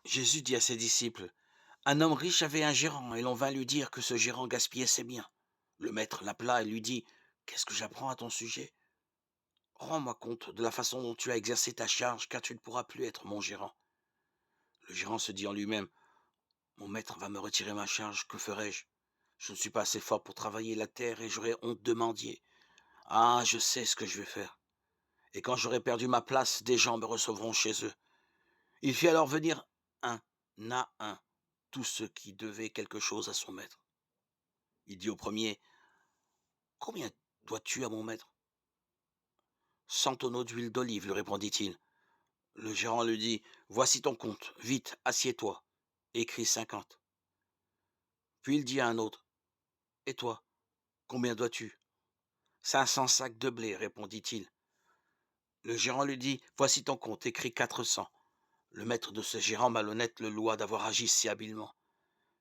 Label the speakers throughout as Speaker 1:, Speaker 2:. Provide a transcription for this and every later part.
Speaker 1: Jésus dit à ses disciples, un homme riche avait un gérant et l'on vint lui dire que ce gérant gaspillait ses biens. Le maître l'appela et lui dit, qu'est-ce que j'apprends à ton sujet? Rends-moi compte de la façon dont tu as exercé ta charge, car tu ne pourras plus être mon gérant. Le gérant se dit en lui-même, mon maître va me retirer ma charge, que ferai-je? Je ne suis pas assez fort pour travailler la terre et j'aurai honte de mendier. Ah, je sais ce que je vais faire. Et quand j'aurai perdu ma place, des gens me recevront chez eux. Il fit alors venir un à un tous ceux qui devaient quelque chose à son maître. Il dit au premier, combien dois-tu à mon maître? 100 tonneaux d'huile d'olive, lui répondit-il. Le gérant lui dit, voici ton compte, vite, assieds-toi. Écris 50. Puis il dit à un autre, et toi, combien dois-tu? 500 sacs de blé, répondit-il. Le gérant lui dit, voici ton compte, écris 400. Le maître de ce gérant malhonnête le loua d'avoir agi si habilement,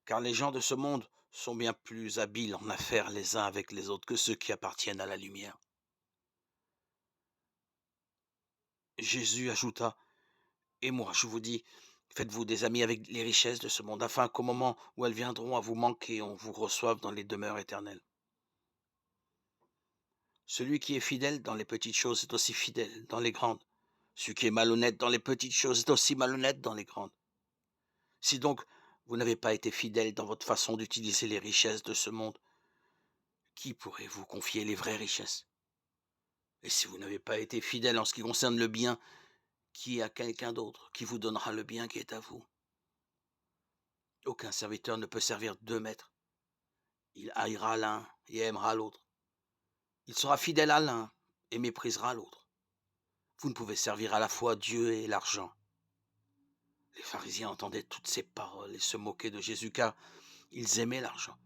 Speaker 1: car les gens de ce monde sont bien plus habiles en affaires les uns avec les autres que ceux qui appartiennent à la lumière. Jésus ajouta, et moi, je vous dis, faites-vous des amis avec les richesses de ce monde, afin qu'au moment où elles viendront à vous manquer, on vous reçoive dans les demeures éternelles. Celui qui est fidèle dans les petites choses est aussi fidèle dans les grandes. Celui qui est malhonnête dans les petites choses est aussi malhonnête dans les grandes. Si donc vous n'avez pas été fidèle dans votre façon d'utiliser les richesses de ce monde, qui pourrait vous confier les vraies richesses? Et si vous n'avez pas été fidèle en ce qui concerne le bien, qui est à quelqu'un d'autre qui vous donnera le bien qui est à vous? Aucun serviteur ne peut servir deux maîtres. Il haïra l'un et aimera l'autre. Il sera fidèle à l'un et méprisera l'autre. Vous ne pouvez servir à la fois Dieu et l'argent. Les pharisiens entendaient toutes ces paroles et se moquaient de Jésus car ils aimaient l'argent.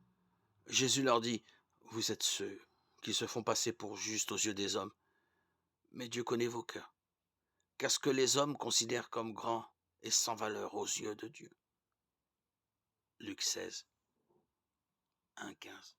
Speaker 1: Jésus leur dit, vous êtes ceux qui se font passer pour justes aux yeux des hommes, mais Dieu connaît vos cœurs, car ce que les hommes considèrent comme grand est sans valeur aux yeux de Dieu. Luc 16, 1, 15.